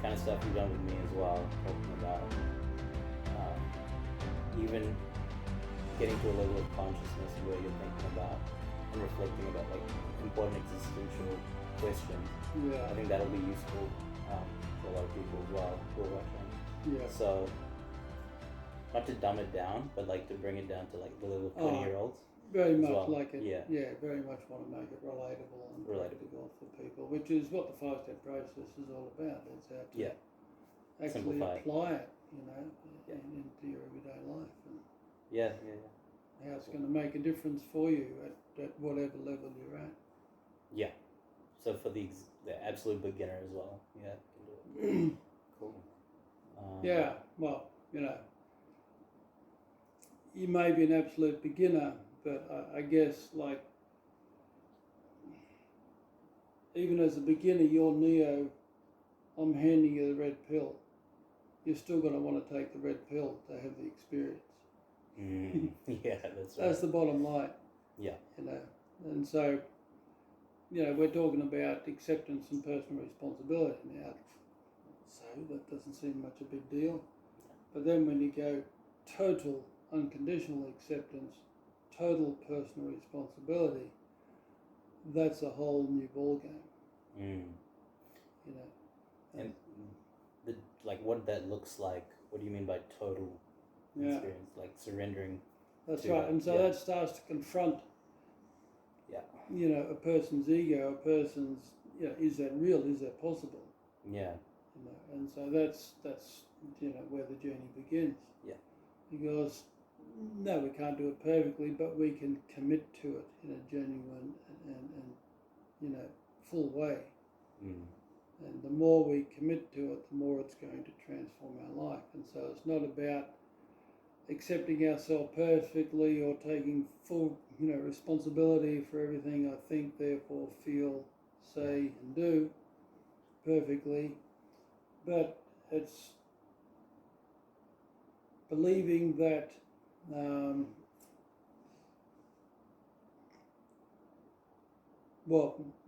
kind of stuff you've done with me as well, talking about even getting to a level of consciousness where you're thinking about and reflecting about like important existential questions. Yeah. I think that'll be useful for a lot of people as well who are watching. Yeah. So, not to dumb it down, but like to bring it down to like the level of 20-year-olds. Very much well. like it. Yeah. Very much want to make it relatable and Relatable. practical for people, which is what the 5-step process is all about. It's how to actually Simplify. apply it, into your everyday life, and Yeah. how it's going to make a difference for you at whatever level you're at. Yeah. So for the absolute beginner as well, can do it. Cool. Well, you may be an absolute beginner, but I guess like even as a beginner, you're Neo. I'm handing you the red pill. You're still going to want to take the red pill to have the experience. Yeah, that's right. That's the bottom line. Yeah. And so, we're talking about acceptance and personal responsibility now. So that doesn't seem much a big deal. But then when you go total unconditional acceptance, total personal responsibility, that's a whole new ball game. And what that looks like. What do you mean by total experience? Like surrendering. That's right. And so that starts to confront. A person's ego, a person's. Is that real? Is that possible? Yeah. And so that's where the journey begins. Yeah. Because no, we can't do it perfectly, but we can commit to it in a genuine and full way. And the more we commit to it, the more it's going to transform our life. And so it's not about accepting ourselves perfectly or taking full responsibility for everything I think, therefore feel, say and do perfectly, but it's believing that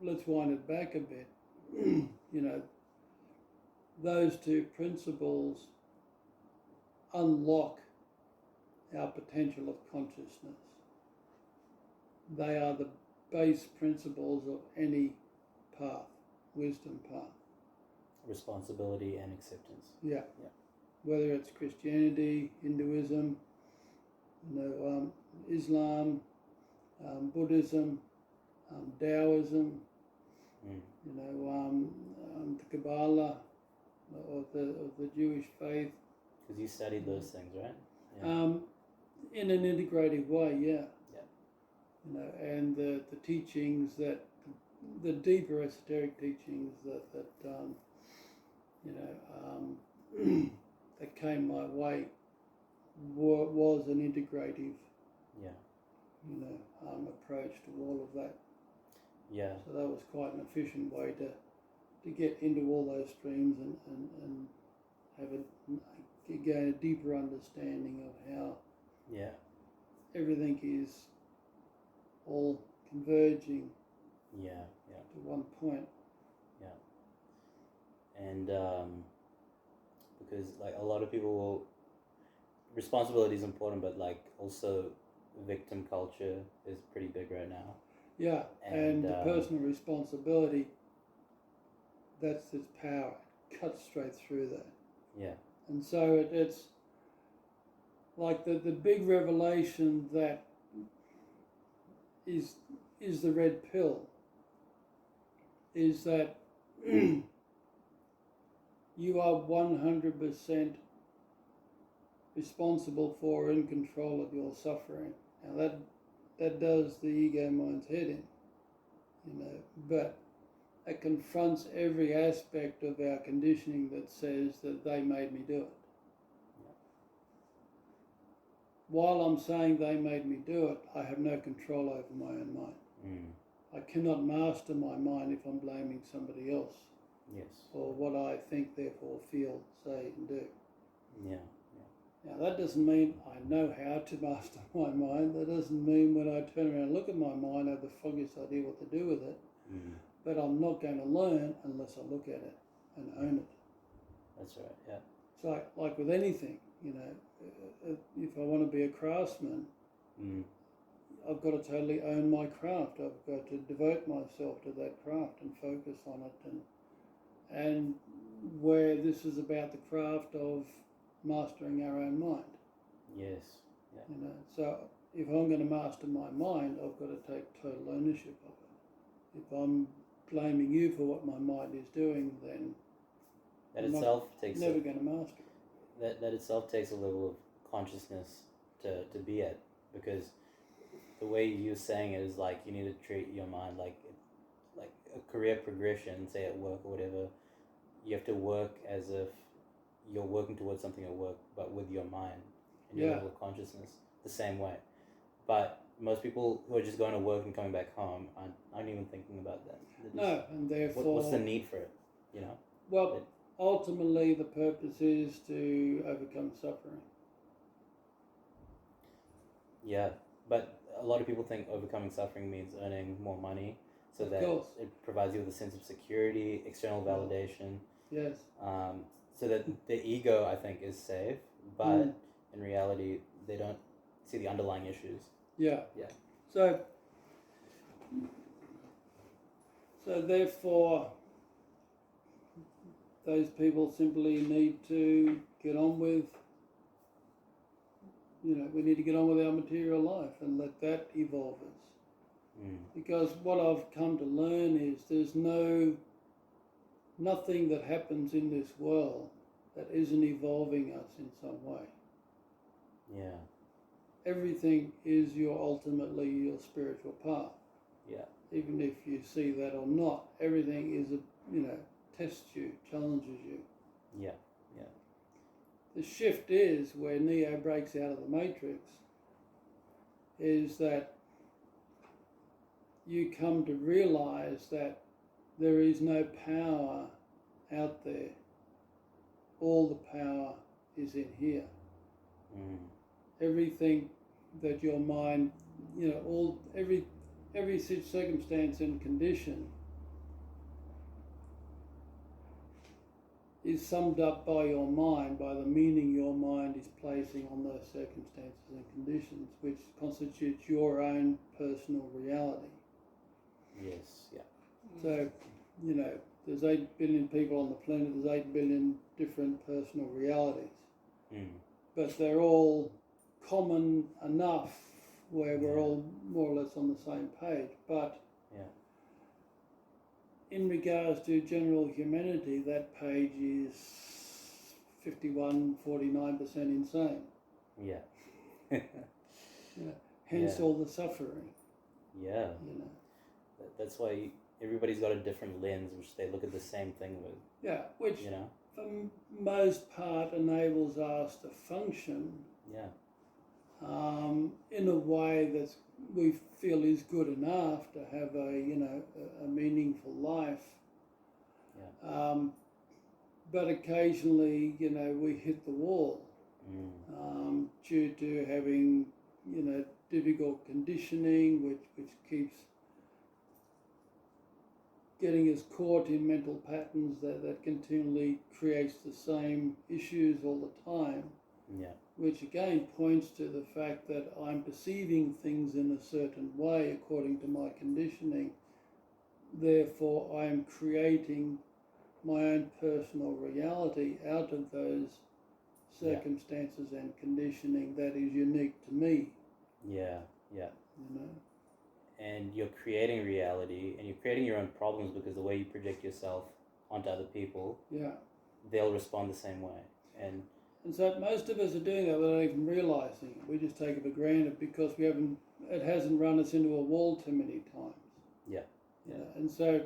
let's wind it back a bit. Those two principles unlock our potential of consciousness. They are the base principles of any path, wisdom path. Responsibility and acceptance. Yeah. Whether it's Christianity, Hinduism, Islam, Buddhism, Taoism, the Kabbalah, or the Jewish faith. Because you studied those things, right? In an integrative way, yeah. Yeah. And the teachings that the deeper esoteric teachings that that came my way was an integrative approach to all of that. Yeah. So that was quite an efficient way to get into all those streams and have gain a deeper understanding of how everything is all converging to one point. And because like a lot of people responsibility is important, but like also victim culture is pretty big right now. Yeah, and the personal responsibility, that's its power. It cuts straight through that. Yeah. And so it's like the big revelation that is the red pill is that you are 100% responsible for and in control of your suffering. Now that does the ego mind's head in, but it confronts every aspect of our conditioning that says that they made me do it. While I'm saying they made me do it, I have no control over my own mind. I cannot master my mind if I'm blaming somebody else. Yes. For what I think, therefore feel, say and do. Yeah. Now that doesn't mean I know how to master my mind. That doesn't mean when I turn around and look at my mind I have the foggiest idea what to do with it. But I'm not going to learn unless I look at it and own it. That's right. Yeah. It's like with anything, you know, if I want to be a craftsman, I've got to totally own my craft. I've got to devote myself to that craft and focus on it. And where this is about the craft of mastering our own mind. Yes. Yeah. You know, so if I'm going to master my mind, I've got to take total ownership of it. If I'm blaming you for what my mind is doing, then That I'm itself takes never going to master it. That itself takes a level of consciousness to be at, because the way you're saying it is like you need to treat your mind like a career progression, say at work or whatever. You have to work as if you're working towards something at work, but with your mind and your level of consciousness the same way. But most people who are just going to work and coming back home aren't even thinking about that. No, and therefore... What's the need for it, you know? Well, ultimately the purpose is to overcome suffering. Yeah, but a lot of people think overcoming suffering means earning more money, so that it provides you with a sense of security, external validation. Yes. So that the ego, I think, is safe, but in reality, they don't see the underlying issues. Yeah. Yeah. So therefore, those people simply need to get on with, you know, we need to get on with our material life and let that evolve us. Because what I've come to learn is there's nothing that happens in this world that isn't evolving us in some way. Yeah. Everything is ultimately your spiritual path. Yeah. Even if you see that or not, everything is tests you, challenges you. Yeah. Yeah. The shift is where Neo breaks out of the matrix, is that you come to realize that there is no power out there. All the power is in here. Everything that your mind, every circumstance and condition is summed up by your mind, by the meaning your mind is placing on those circumstances and conditions, which constitutes your own personal reality. Yes, yeah. So, there's 8 billion people on the planet, there's 8 billion different personal realities. But they're all common enough where we're all more or less on the same page. But in regards to general humanity, that page is 49% insane. Yeah. Hence all the suffering. Yeah. That's why everybody's got a different lens which they look at the same thing with. Yeah, which for most part enables us to function in a way that we feel is good enough to have a meaningful life. But occasionally, we hit the wall due to having, difficult conditioning, which keeps getting us caught in mental patterns that continually creates the same issues all the time. Which again points to the fact that I'm perceiving things in a certain way according to my conditioning. Therefore, I'm creating my own personal reality out of those circumstances and conditioning that is unique to me. Yeah. And you're creating reality, and you're creating your own problems, because the way you project yourself onto other people, they'll respond the same way. And so most of us are doing that without even realising it. We just take it for granted because it hasn't run us into a wall too many times. And so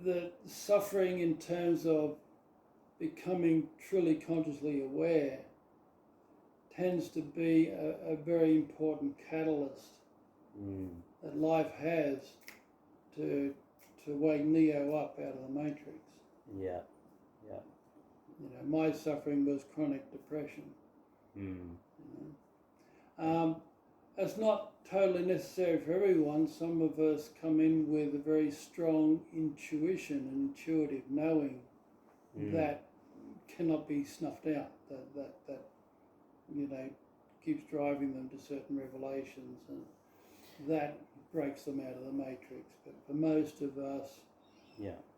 the suffering in terms of becoming truly consciously aware tends to be a very important catalyst that life has to wake Neo up out of the matrix. My suffering was chronic depression. It's not totally necessary for everyone. Some of us come in with a very strong intuition and intuitive knowing that cannot be snuffed out. That keeps driving them to certain revelations, and that breaks them out of the matrix. But for most of us,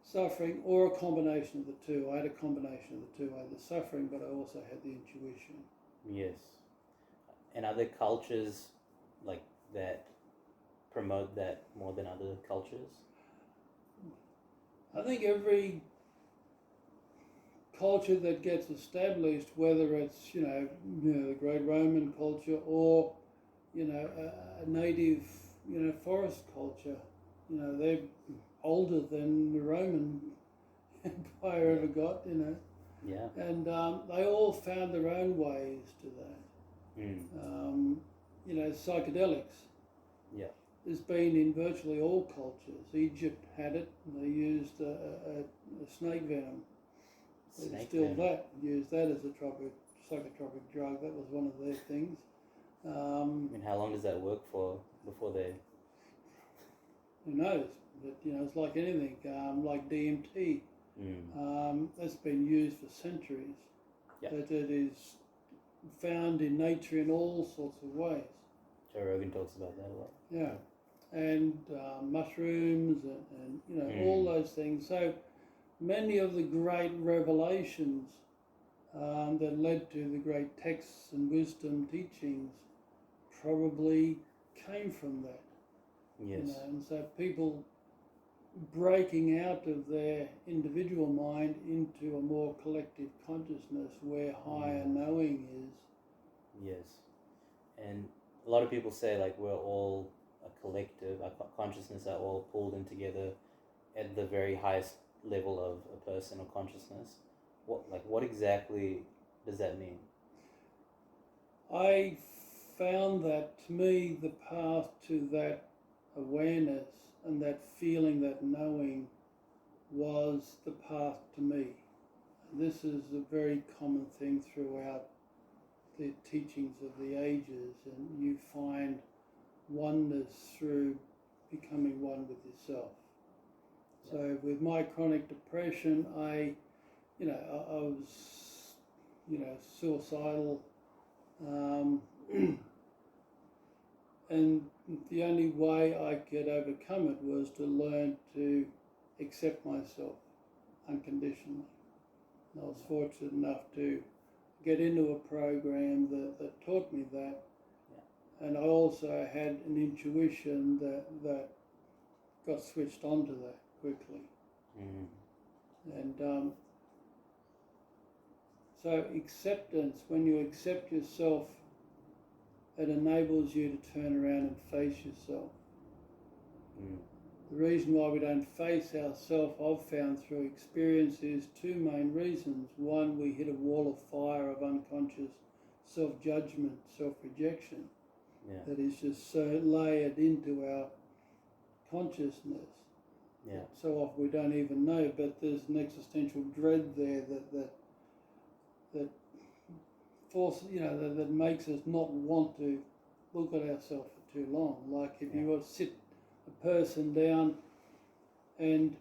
suffering, or a combination of the two. I had a combination of the two. I had the suffering, but I also had the intuition. Yes. And other cultures like that promote that more than other cultures? I think every culture that gets established, whether it's the great Roman culture or a native forest culture, they're older than the Roman Empire ever got, Yeah. and they all found their own ways to that. Psychedelics. Yeah. There's been in virtually all cultures. Egypt had it, and they used a snake venom. They distilled that, used that as a psychotropic drug. That was one of their things. How long does that work for before they... Who knows? But, it's like anything, like DMT. That's been used for centuries. Yeah. But it is found in nature in all sorts of ways. Joe Rogan talks about that a lot. Yeah. And mushrooms and all those things. So many of the great revelations that led to the great texts and wisdom teachings probably came from that. Yes. And so people breaking out of their individual mind into a more collective consciousness where higher knowing is. Yes. And a lot of people say like we're all a collective, our consciousness are all pulled in together at the very highest level of a person or consciousness. What exactly does that mean? I found that, to me, the path to that awareness and that feeling, that knowing, was the path to me. This is a very common thing throughout the teachings of the ages, and you find oneness through becoming one with yourself. So with my chronic depression, I was, suicidal, and the only way I could overcome it was to learn to accept myself unconditionally. And I was fortunate enough to get into a program that taught me that. And I also had an intuition that got switched onto that quickly. And so acceptance, when you accept yourself, it enables you to turn around and face yourself. The reason why we don't face ourselves, I've found through experience, is two main reasons. One, we hit a wall of fire of unconscious self-judgment, self-rejection that is just so layered into our consciousness. So often we don't even know, but there's an existential dread there that forces, that makes us not want to look at ourselves for too long. Like if you were to sit a person down and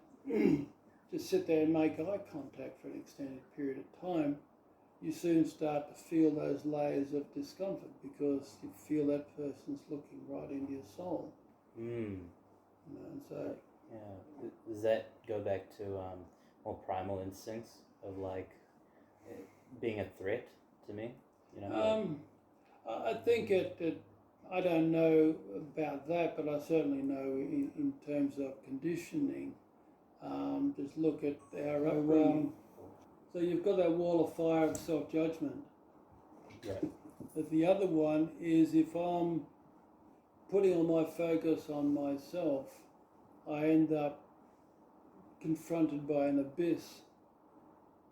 just sit there and make eye contact for an extended period of time, you soon start to feel those layers of discomfort because you feel that person's looking right into your soul. And so... Does that go back to more primal instincts of like being a threat to me? I think I don't know about that, but I certainly know in terms of conditioning. Just look at our upbringing. So you've got that wall of fire of self-judgment. But the other one is if I'm putting all my focus on myself, I end up confronted by an abyss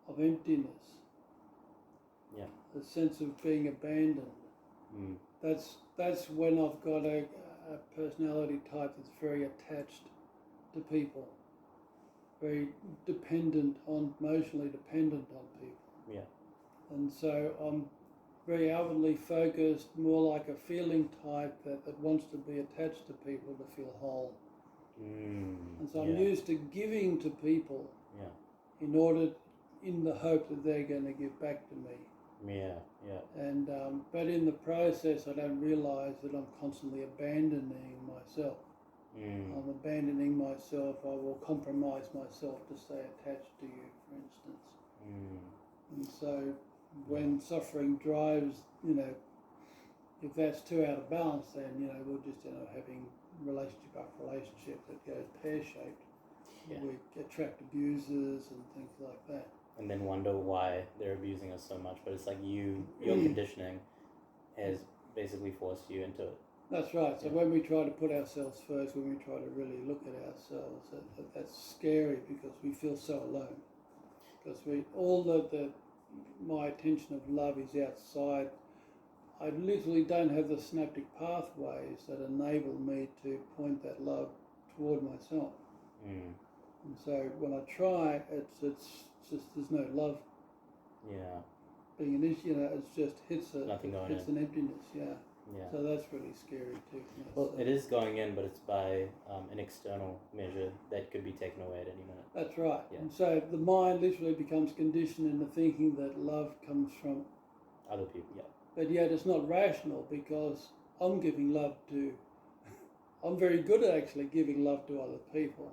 of emptiness. A sense of being abandoned. That's when I've got a personality type that's very attached to people, very emotionally dependent on people. And so I'm very outwardly focused, more like a feeling type that wants to be attached to people to feel whole. And so I'm used to giving to people in order in the hope that they're going to give back to me. And but in the process, I don't realise that I'm constantly abandoning myself. I'm abandoning myself. I will compromise myself to stay attached to you, for instance. And so when suffering drives, if that's too out of balance, then, we'll just end up having relationship after relationship that goes pear-shaped. We attract abusers and things like that. And then wonder why they're abusing us so much. But it's like your conditioning has basically forced you into it. That's right. So when we try to put ourselves first, when we try to really look at ourselves, that's scary because we feel so alone. Because my attention of love is outside. I literally don't have the synaptic pathways that enable me to point that love toward myself. And so when I try, it's just there's no love. Being an issue, it just hits an emptiness. So that's really scary too. Well, it is going in, but it's by an external measure that could be taken away at any minute. That's right. And so the mind literally becomes conditioned into thinking that love comes from other people. But yet it's not rational because I'm giving love to. I'm very good at actually giving love to other people.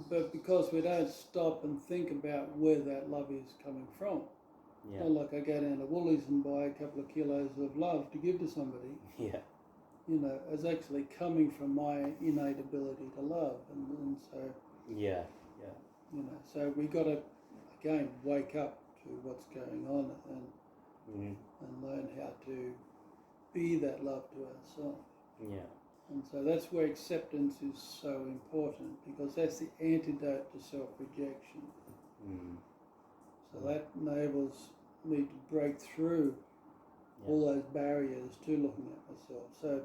But because we don't stop and think about where that love is coming from. It's not like I go down to Woolies and buy a couple of kilos of love to give to somebody. It's actually coming from my innate ability to love. And so... so we got to, again, wake up to what's going on and learn how to be that love to ourselves. And so that's where acceptance is so important, because that's the antidote to self-rejection. So that enables me to break through all those barriers to looking at myself. So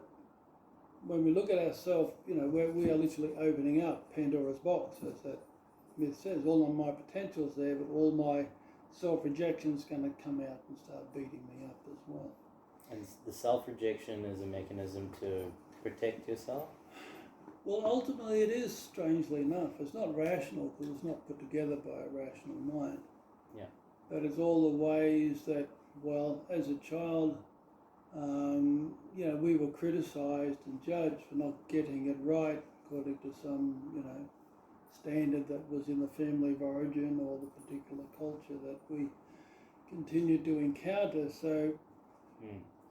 when we look at ourselves, we are literally opening up Pandora's box, as that myth says. All of my potential's there, but all my self-rejection's going to come out and start beating me up as well. And the self-rejection is a mechanism to protect yourself? Well, ultimately it is, strangely enough. It's not rational because it's not put together by a rational mind. But it's all the ways that, as a child, we were criticised and judged for not getting it right according to some, standard that was in the family of origin or the particular culture that we continued to encounter. So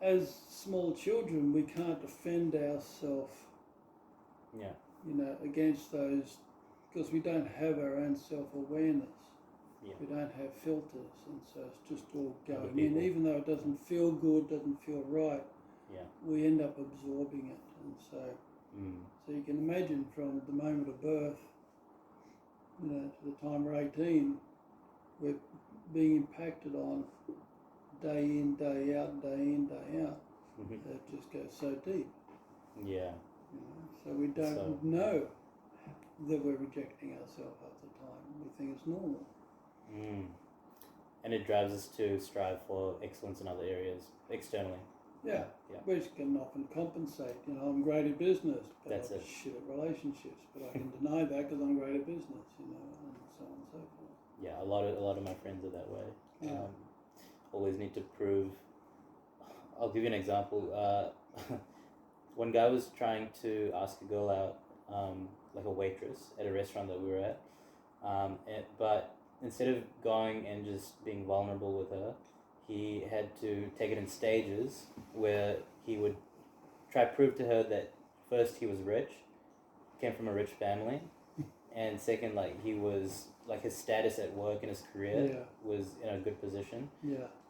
as small children, we can't defend ourselves against those, because we don't have our own self-awareness. We don't have filters, and so it's just all going in. Even though it doesn't feel good, doesn't feel right, we end up absorbing it. And so you can imagine from the moment of birth, to the time we're 18, we're being impacted on day in, day out, day in, day out. It just goes so deep. So we don't know that we're rejecting ourselves at the time. We think it's normal. And it drives us to strive for excellence in other areas externally. Which can often compensate. I'm great at business, but I'm shit at relationships. But I can deny that because I'm great at business, and so on and so forth. A lot of my friends are that way. Always need to prove. I'll give you an example. One guy was trying to ask a girl out, like a waitress at a restaurant that we were at, but instead of going and just being vulnerable with her, he had to take it in stages where he would try to prove to her that first he was rich, came from a rich family, and second, he was, his status at work and his career was in a good position.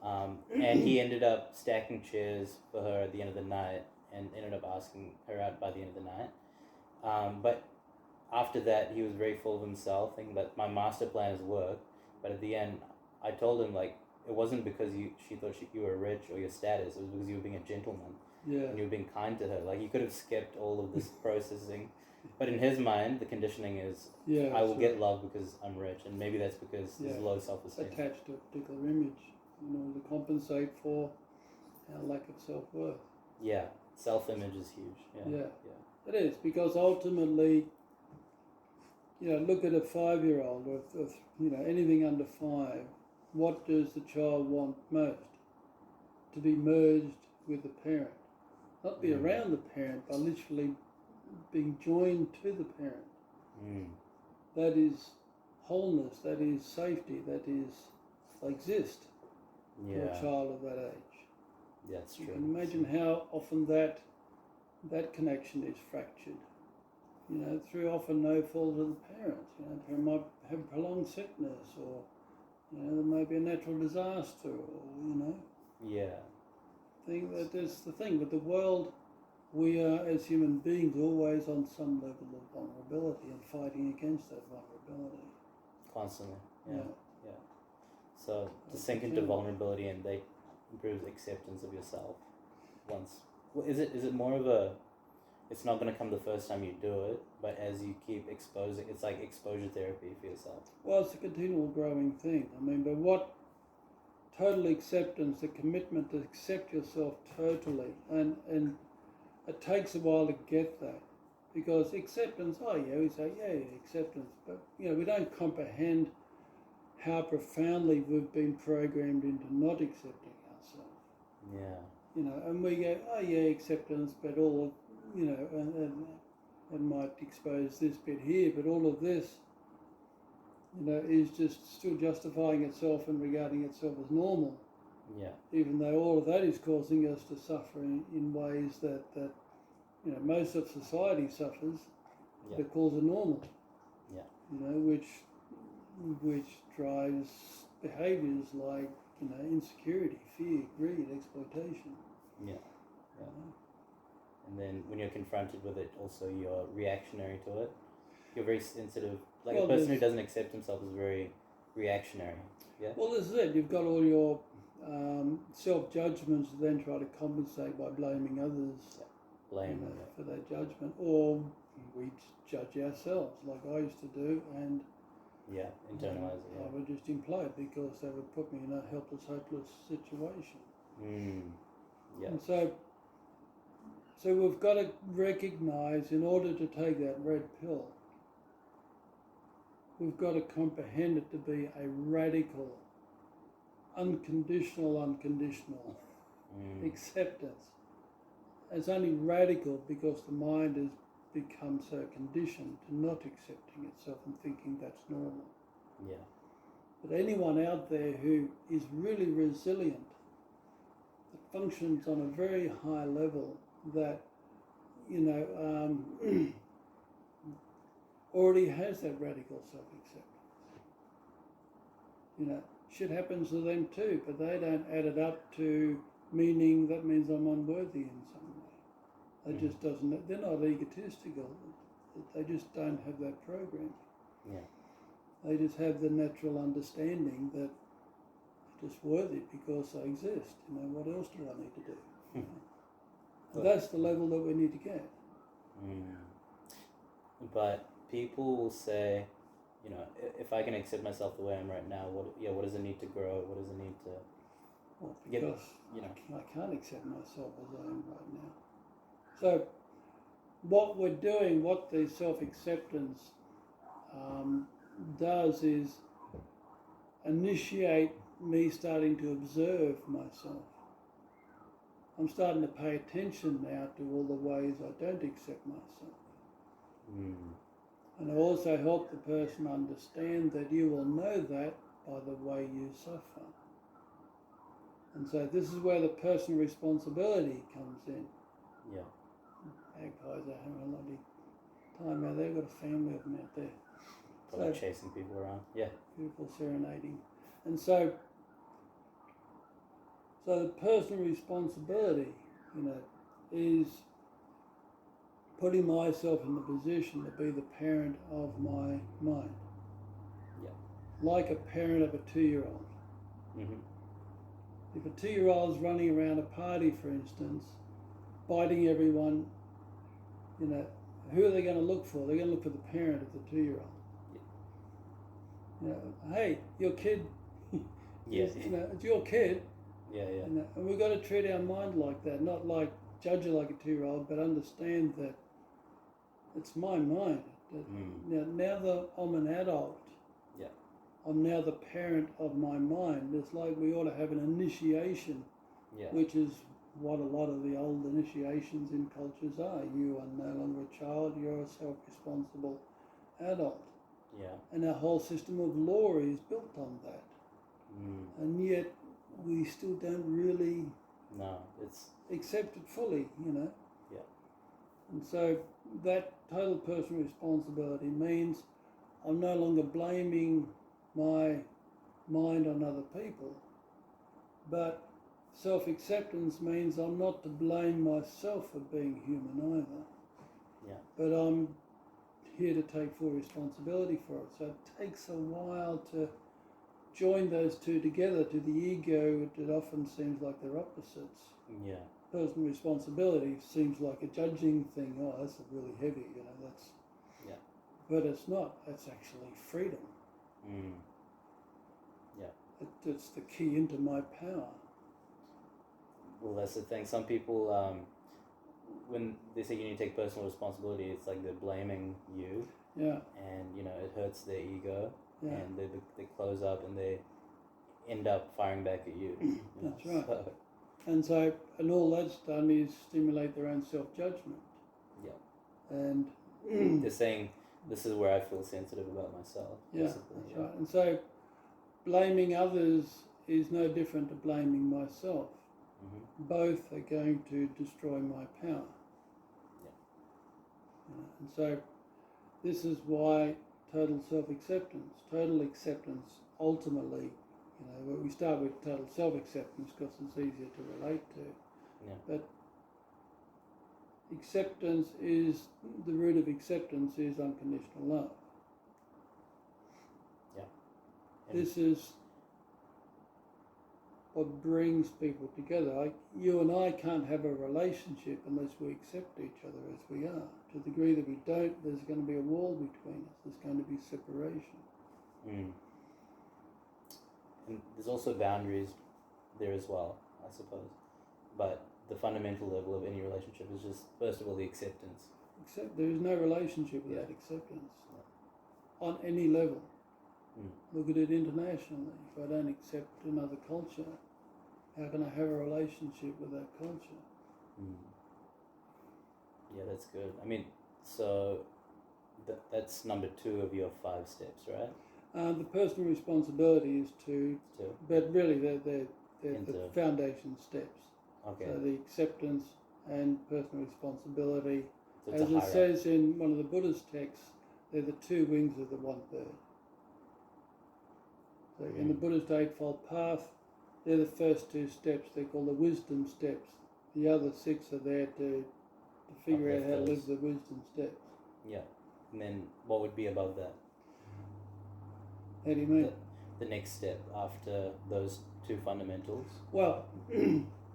And he ended up stacking chairs for her at the end of the night and ended up asking her out by the end of the night. But after that, he was very full of himself, thinking that my master plan has worked. But at the end, I told him, it wasn't because she thought you were rich or your status. It was because you were being a gentleman. And you were being kind to her. You could have skipped all of this processing. But in his mind, the conditioning is, I will get love because I'm rich. And maybe that's because there's low self-esteem. Attached to a particular image, to compensate for our lack of self-worth. Self-image is huge. It is, because ultimately look at a 5-year-old or anything under 5. What does the child want most? To be merged with the parent, not be around the parent, but literally being joined to the parent. That is wholeness. That is safety. That is exist for a child of that age. Yeah, that's true. You can imagine how often that connection is fractured. Through often no fault of the parents. The parent might have prolonged sickness, or there may be a natural disaster, or Yeah. That's the thing. But the world, we are as human beings always on some level of vulnerability and fighting against that vulnerability. Constantly. Yeah. So to sink into vulnerability and they improves acceptance of yourself. Is it more of a? It's not going to come the first time you do it, but as you keep exposing, it's like exposure therapy for yourself. Well, it's a continual growing thing. But what total acceptance, the commitment to accept yourself totally, and it takes a while to get that, because acceptance, we say, acceptance, but we don't comprehend how profoundly we've been programmed into not accepting ourselves. Yeah. And we go, acceptance, but all of, and might expose this bit here, but all of this, is just still justifying itself and regarding itself as normal. Yeah. Even though all of that is causing us to suffer in ways that most of society suffers, that calls it normal. Yeah. Which drives behaviours like insecurity, fear, greed, exploitation. Yeah. And then when you're confronted with it, also you're reactionary to it. You're very sensitive. Like a person who doesn't accept himself is very reactionary. Yeah. Well, this is it. You've got all your self-judgments, then try to compensate by blaming others. Blame for their judgment, or we judge ourselves, like I used to do, and internalize it. I would just implode because they would put me in a helpless, hopeless situation. Yeah. And so we've got to recognise, in order to take that red pill, we've got to comprehend it to be a radical, unconditional acceptance. It's only radical because the mind has become so conditioned to not accepting itself and thinking that's normal. Yeah. But anyone out there who is really resilient, that functions on a very high level, that already has that radical self-acceptance. Shit happens to them too, but they don't add it up to meaning that means I'm unworthy in some way. It just doesn't. They're not egotistical. They just don't have that program. Yeah. They just have the natural understanding that they're just worthy because they exist. What else do I need to do? That's the level that we need to get. But people will say, if I can accept myself the way I'm right now, what does it need to grow? What does it need to? Well, because I can't accept myself as I am right now. So what we're doing, what the self-acceptance does is initiate me starting to observe myself. I'm starting to pay attention now to all the ways I don't accept myself. And I also help the person understand that you will know that by the way you suffer. And so this is where the personal responsibility comes in. Yeah. Magpies are having a lovely time out there. They've got a family of them out there. Probably chasing people around. Yeah. Beautiful serenading. And so the personal responsibility, is putting myself in the position to be the parent of my mind. Yeah. Like a parent of a 2-year-old. If a 2-year-old is running around a party, for instance, biting everyone, who are they going to look for? They're going to look for the parent of the 2-year-old. Hey, your kid. It's your kid. Yeah. And we've got to treat our mind like that, not like judge it like a 2-year-old, but understand that it's my mind. Now that I'm an adult, Yeah. I'm now the parent of my mind. It's like we ought to have an initiation, Yeah. which is what a lot of the old initiations in cultures are. You are no longer a child, you're a self-responsible adult. Yeah. And our whole system of law is built on that. And yet we still don't really accept it fully, Yeah. And so that total personal responsibility means I'm no longer blaming my mind on other people, but self-acceptance means I'm not to blame myself for being human either. Yeah. But I'm here to take full responsibility for it. So it takes a while to join those two together. To the ego, it often seems like they're opposites. Yeah. Personal responsibility seems like a judging thing. Oh, that's really heavy, that's... Yeah. But it's not. It's actually freedom. Yeah. It's the key into my power. Well, that's the thing. Some people, when they say you need to take personal responsibility, it's like they're blaming you. Yeah. And, it hurts their ego. Yeah. And they close up and they end up firing back at you. That's right. And all that's done is stimulate their own self-judgment. Yeah. And they're saying, this is where I feel sensitive about myself. Yeah, basically. that's right. And so blaming others is no different to blaming myself. Both are going to destroy my power. Yeah. And so this is why total acceptance ultimately, we start with total self-acceptance because it's easier to relate to. Yeah. But acceptance is, the root of acceptance is unconditional love. Yeah. This is what brings people together. You and I can't have a relationship unless we accept each other as we are. To the degree that we don't, there's going to be a wall between us. There's going to be separation. And there's also boundaries there as well, I suppose. But the fundamental level of any relationship is just, first of all, the acceptance. There is no relationship without acceptance on any level. Look at it internationally. If I don't accept another culture, how can I have a relationship with that culture? Yeah, that's good. I mean, so that's number 2 of your 5 steps, right? The personal responsibility is 2, but really they're the foundation steps. Okay. So the acceptance and personal responsibility, So as it says in one of the Buddhist texts, they're the 2 wings of the one bird. So in the Buddhist Eightfold Path, they're the first 2 steps. They're called the wisdom steps. The other 6 are there to figure out how to live the wisdom steps. Yeah. And then what would be above that? How do you mean? The next step after those 2 fundamentals? Well,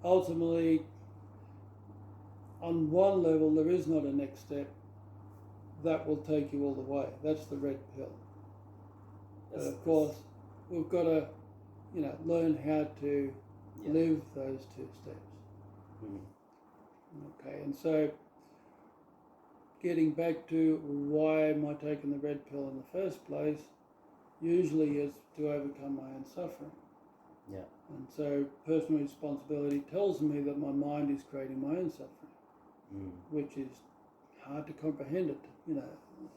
ultimately, on one level, there is not a next step that will take you all the way. That's the red pill. But of course, we've got to, learn how to live those 2 steps. Okay, and so getting back to why am I taking the red pill in the first place, usually is to overcome my own suffering. Yeah. And so personal responsibility tells me that my mind is creating my own suffering, which is hard to comprehend it,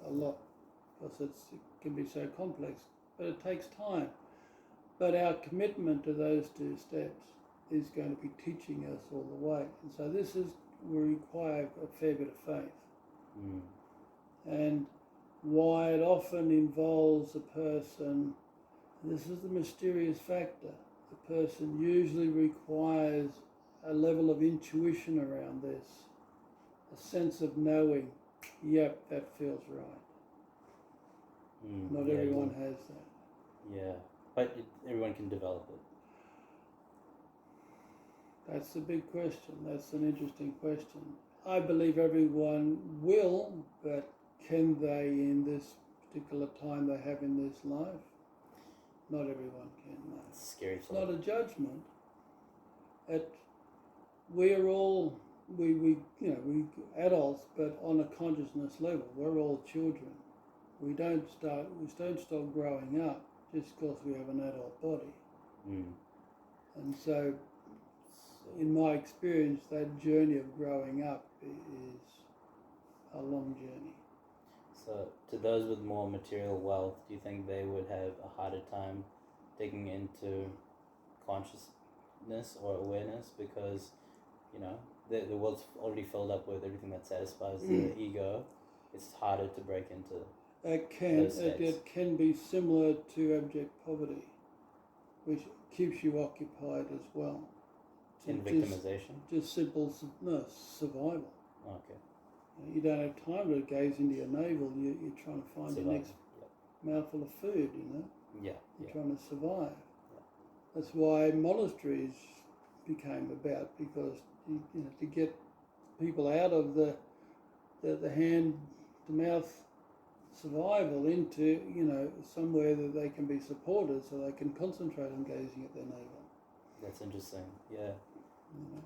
a lot, because it can be so complex, but it takes time. But our commitment to those 2 steps is going to be teaching us all the way. And so will require a fair bit of faith. And why it often involves a person, this is the mysterious factor, the person usually requires a level of intuition around this, a sense of knowing, yep, that feels right. Not everyone has that. Yeah, but everyone can develop it. That's the big question. That's an interesting question. I believe everyone will, but can they in this particular time they have in this life? Not everyone can. No. It's a scary It's thought. not a judgment. We're all we adults, but on a consciousness level, we're all children. we don't stop growing up just because we have an adult body. And so, in my experience, that journey of growing up is a long journey. So, to those with more material wealth, do you think they would have a harder time digging into consciousness or awareness because, the world's already filled up with everything that satisfies the ego? It's harder to break into. It can be similar to abject poverty, which keeps you occupied as well. In victimization? Just simple survival. Okay. You don't have time to gaze into your navel. You're trying to find your next mouthful of food, Yeah. You're trying to survive. Yeah. That's why monasteries became about, because to get people out of the hand-to-mouth survival into, somewhere that they can be supported so they can concentrate on gazing at their navel. That's interesting, yeah.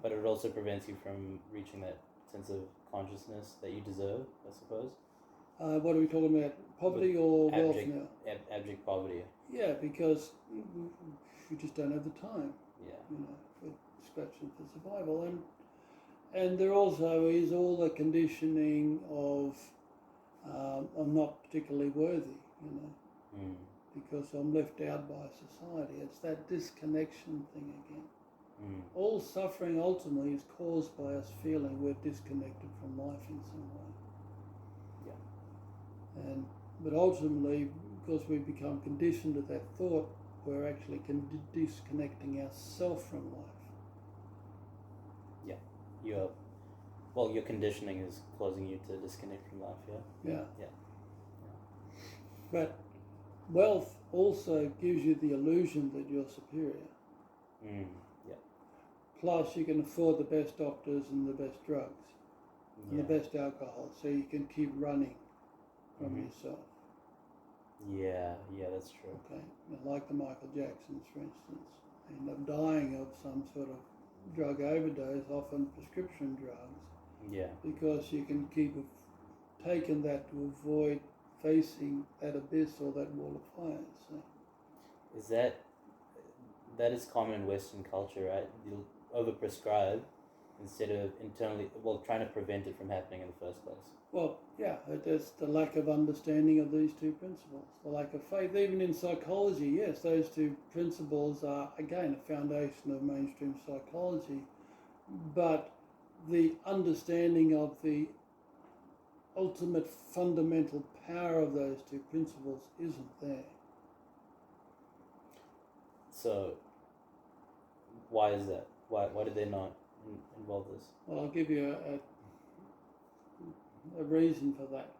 But it also prevents you from reaching that sense of consciousness that you deserve, I suppose. What are we talking about? Poverty or wealth now? Abject poverty. Yeah, because you just don't have the time. Yeah. For scratching for survival, and there also is all the conditioning of I'm not particularly worthy, because I'm left out by society. It's that disconnection thing again. All suffering ultimately is caused by us feeling we're disconnected from life in some way. Yeah. But ultimately, because we become conditioned to that thought, we're actually disconnecting ourselves from life. Yeah. Your conditioning is causing you to disconnect from life, Yeah. Yeah. But wealth also gives you the illusion that you're superior. Yeah. Plus, you can afford the best doctors and the best drugs and the best alcohol, so you can keep running from yourself. Yeah, that's true. Okay, like the Michael Jacksons, for instance, they end up dying of some sort of drug overdose, often prescription drugs. Yeah. Because you can keep taking that to avoid facing that abyss or that wall of fire. So. Is that is common in Western culture, right? You'll overprescribe instead of trying to prevent it from happening in the first place. Well, yeah, there's the lack of understanding of these two principles, the lack of faith. Even in psychology, yes, those two principles are, again, a foundation of mainstream psychology, but the understanding of the ultimate fundamental power of those two principles isn't there. So, why is that? Why did they not involve this? Well, I'll give you a reason for that.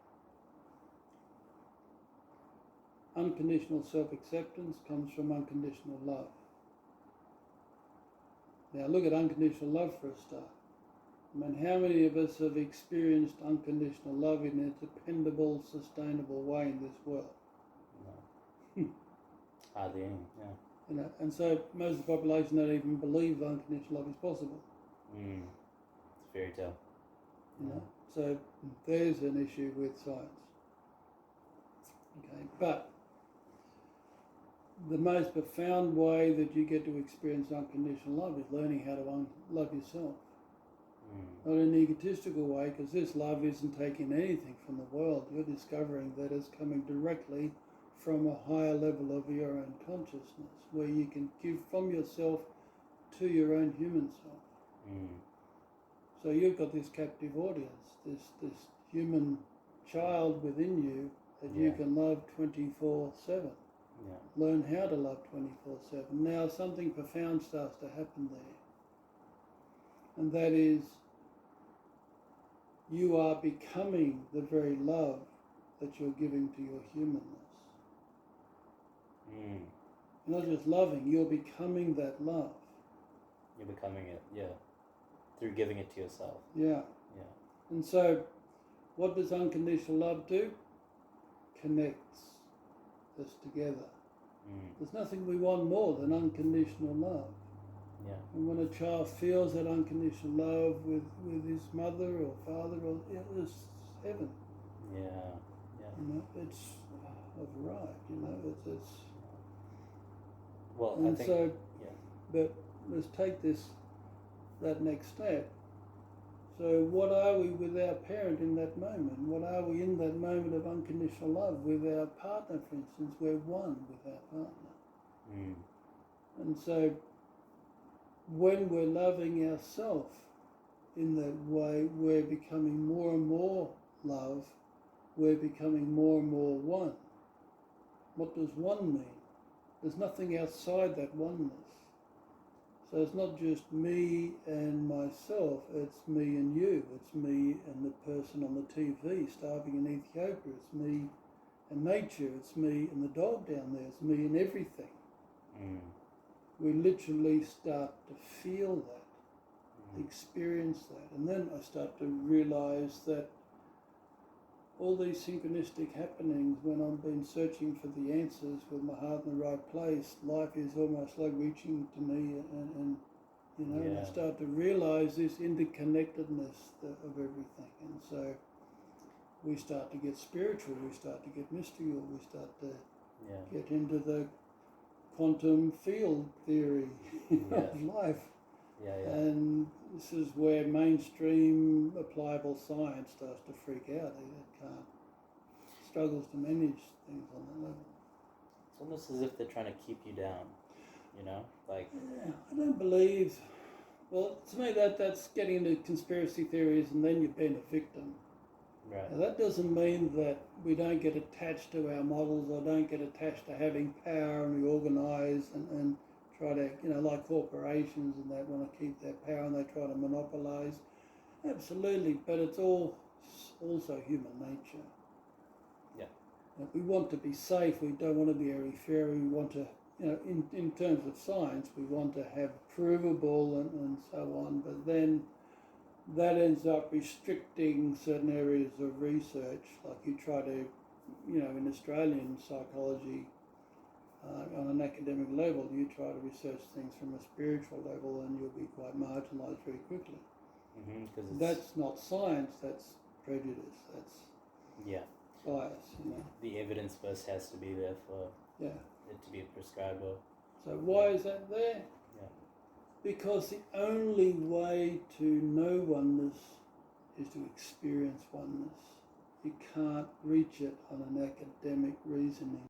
Unconditional self-acceptance comes from unconditional love. Now look at unconditional love for a start. I mean, how many of us have experienced unconditional love in a dependable, sustainable way in this world? No. Hardly any, yeah. And so most of the population don't even believe unconditional love is possible. It's a fairy tale. So there's an issue with science. Okay, but the most profound way that you get to experience unconditional love is learning how to love yourself. Not in an egotistical way, because this love isn't taking anything from the world. You're discovering that it's coming directly from a higher level of your own consciousness, where you can give from yourself to your own human self. So you've got this captive audience, this human child within you that you can love 24/7. Learn how to love 24/7. Now something profound starts to happen there. And that is, you are becoming the very love that you're giving to your humanness. You're not just loving, you're becoming that love. You're becoming it, through giving it to yourself. Yeah. And so, what does unconditional love do? Connects us together. There's nothing we want more than unconditional love. And when a child feels that unconditional love with his mother or father, it's heaven. It's arrived. You know, it's Well, and I think, so, yeah. but let's take that next step. So what are we with our parent in that moment? What are we in that moment of unconditional love with our partner, for instance? We're one with our partner. Mm. And so when we're loving ourselves in that way, we're becoming more and more love. We're becoming more and more one. What does one mean? There's nothing outside that oneness. So it's not just me and myself, it's me and you, it's me and the person on the TV starving in Ethiopia, it's me and nature, it's me and the dog down there, it's me and everything. Mm. We literally start to feel that, experience that, and then I start to realise that all these synchronistic happenings when I've been searching for the answers with my heart in the right place, life is almost like reaching to me and you know, and I start to realise this interconnectedness of everything. And so we start to get spiritual, we start to get mystical, we start to get into the quantum field theory of life. And this is where mainstream applicable science starts to freak out. It struggles to manage things on that level. It's almost as if they're trying to keep you down, you know? Like, yeah, I don't believe. Well, to me, that's getting into conspiracy theories, and then you've been a victim. right. Now, that doesn't mean that we don't get attached to our models or don't get attached to having power and we organise and try to, you know, like corporations and that want to keep their power and they try to monopolise. Absolutely, but it's all also human nature. Yeah. If we want to be safe, we don't want to be airy-fairy, we want to, you know, in terms of science, we want to have provable and so on, but then that ends up restricting certain areas of research, like you try to, you know, in Australian psychology, on an academic level, you try to research things from a spiritual level and you'll be quite marginalised very quickly. Mm-hmm, that's not science, that's prejudice, that's bias, you know. The evidence first has to be there for it to be prescribed. So why is that there? Because the only way to know oneness is to experience oneness. You can't reach it on an academic reasoning